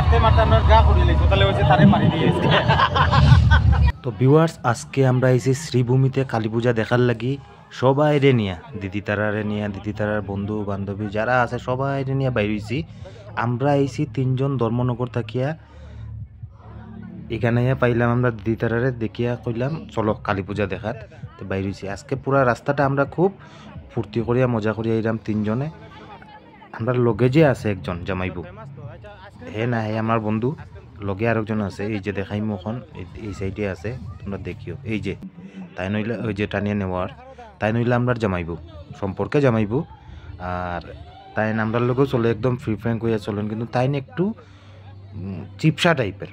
মারতে মারতে আমরা গা করি লাইছো তাহলে হচ্ছে তারে মারি দিয়েছে। তো ভিউয়ার্স, আজকে আমরা এসে শ্রীভূমিতে কালী পূজা দেখার লাগি সবাই রে নিয়া, দিদি তারার বন্ধু বান্ধবী যারা আছে সবাই রে নিয়ে বাইর হইছি। আমরা আইছি 3 জন ধর্মনগর থাকিয়া, এখানে পাইলাম আমরা দিদি তারারে দেখিয়া কইলাম চলো কালী পূজা দেখার, তো বাইর হইছি। আজকে পুরা রাস্তাটা আমরা খুব ফুর্তি করিয়া মজা করিয়া আইলাম 3 জনে। আমরা লগে যে আছে একজন জামাইবু, হে না হে আমার বন্ধু, লগে আরেকজন আছে, এই যে দেখাই মুখন এই সাইডে আছে, তোমরা দেখিও। এই যে তাই নইলে ওই যে টানিয়ে নেওয়ার, তাই নইলে আমরা জামাইবু, সম্পর্কে জামাইবু। আর তাই আমরার লগেও চলে, একদম ফ্রি ফ্র্যাঙ্ক হইয়া চলেন, কিন্তু তাই একটু চিপসা টাইপের,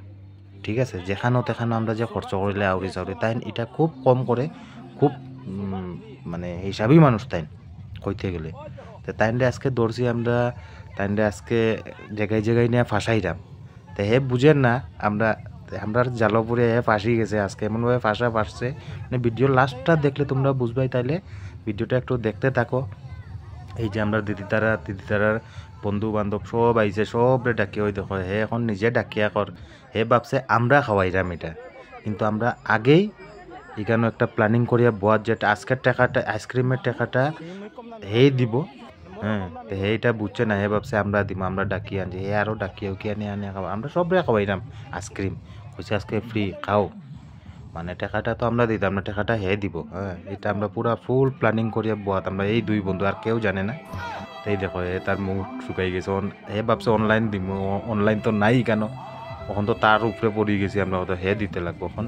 ঠিক আছে। যেখানেও তেখানেও আমরা যে খরচ করিলে আউরি চাউরি, তাই এটা খুব কম করে, খুব মানে হিসাবই মানুষ তাই কইতে গেলে। তো তাইনরে আজকে দৌড়ছি আমরা, তাইনরে আজকে জায়গায় জায়গায় নিয়ে ফাঁসাইলাম। তো হে বুঝেন না, আমরা জালপুরে হে ফাঁসি গেছে আজকে, এমনভাবে ফাঁসছে, মানে ভিডিও লাস্টটা দেখলে তোমরা বুঝবাই। তাইলে ভিডিওটা একটু দেখতে থাকো। এই যে আমরা দিদি তারার বন্ধু বান্ধব সব আইছে, সবরে ডাকিয়ে, ওই দেখো হে এখন নিজে ডাকিয়া কর, হে ভাবছে আমরা খাওয়াইরাম এটা, কিন্তু আমরা আগেই এখানে একটা প্ল্যানিং করিয়া বয়ার, যেটা আজকের টাকাটা আইসক্রিমের টাকাটা হেই দিব। হ্যাঁ, তো এইটা বুঝছে না, হে ভাবছে আমরা দিব, আমরা ডাকিয়ে আনছি, হে আরও ডাকিয়ে কি আনে খাওয়া, আমরা সবরে খাওয়াইলাম আইসক্রিম, হয়েছে আজকে ফ্রি খাও, মানে টাকাটা তো আমরা দিতাম না, টাকাটা হে দিব। হ্যাঁ, এটা আমরা পুরা ফুল প্ল্যানিং করিয়া বয়াত, আমরা এই 2 বন্ধু, আর কেউ জানে না। তাই দেখো হে তার মুখ শুকাই গেছে, হে ভাবছে অনলাইন দিব, অনলাইন তো নাই কেন, এখন তো তার উপরে পড়ে গেছি আমরা, হয়তো হে দিতে লাগবো। এখন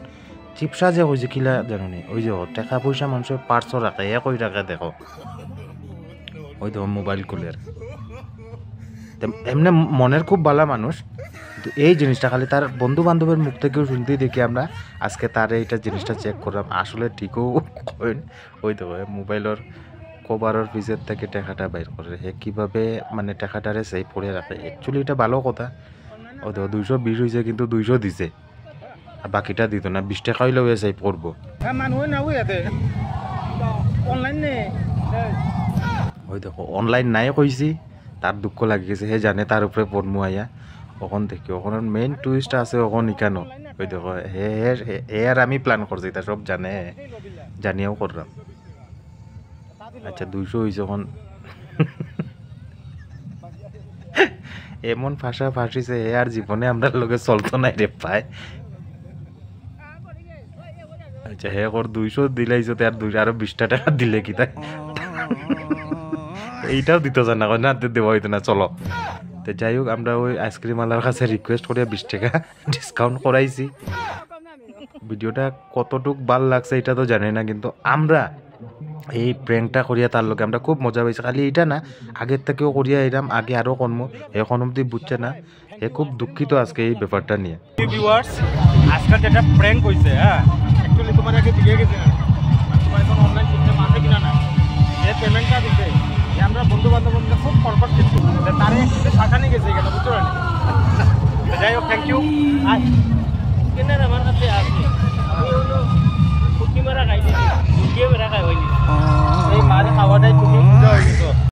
চিপসা যে হয়েছে কিলা জানো নি, ওই যে টাকা পয়সা মানুষের পার্সও রাখে, হে কই রাখে দেখো, ওই দেখো মোবাইল কুলের। এমনি মনের খুব ভালো মানুষ, কিন্তু এই জিনিসটা খালি তার বন্ধু বান্ধবের মুখ থেকেও শুনতেই দেখি আমরা আজকে তার এইটা জিনিসটা চেক করলাম, আসলে ঠিকও কইন। ওই দেখো মোবাইলের কভারের পিসের থেকে টাকাটা বাইর করে, হে কীভাবে মানে টাকাটারে সেভ করে রাখে, অ্যাকচুয়ালি এটা ভালো কথা। ও দেখো 220 হয়েছে, কিন্তু 200 দিছে, আর বাকিটা দিত না, 20 টাকা হইলেও সেভ করবো। ওই দেখো অনলাইন নাই কইছি, তার দুঃখ লাগি গেছে, হে জানে তার উপরে পড়মু আইয়া। ওখান থেকে ওখানে মেইন টুইস্ট আছে, ওখান ইকানো ওই দেখো হে আর আমি প্ল্যান করছি, তা সব জানে, জানিয়েও করলাম। আচ্ছা 200 হয়েছে এখন। এমন ফাঁসিছে হে আর জীবনে আমরা লোকে চলতো নাই রে পায়। আচ্ছা হে ওর 200 দিলাইছো, আর 200 আরো 20 টাকা দিলে কি তাই, এইটাও দিত জানা না, দেওয়া হইতো না। চলো, তো যাই হোক, আমরা ওই আইসক্রিম আলার কাছে রিকোয়েস্ট করিয়া 20 টাকা ডিসকাউন্ট করাইছি। ভিডিওটা কতটুক ভাল লাগছে এটা তো জানি না, কিন্তু আমরা এই প্র্যাঙ্কটা করিয়া তার লোকে আমরা খুব মজা পাইছি। খালি এটা না, আগের থেকেও করিয়া এরাম, আগে আরও কর্ম, এখন অব্দি বুঝছে না, এ খুব দুঃখিত আজকে এই ব্যাপারটা নিয়ে। ভিউয়ার্স, আজকাল যেটা প্র্যাঙ্ক হয়েছে, হ্যাঁ অ্যাকচুয়ালি তোমার আগে দিয়ে গেছে না, তোমার এখন অনলাইন সিস্টেম আছে কিনা না, যে পেমেন্টটা দিতে আমরা বন্ধু বান্ধব খুব কনফার্ট করছি, তারে একটু শাখা নিয়ে গেছে এখানে, বুঝতে পারি। যাই হোক, থ্যাংক ইউ।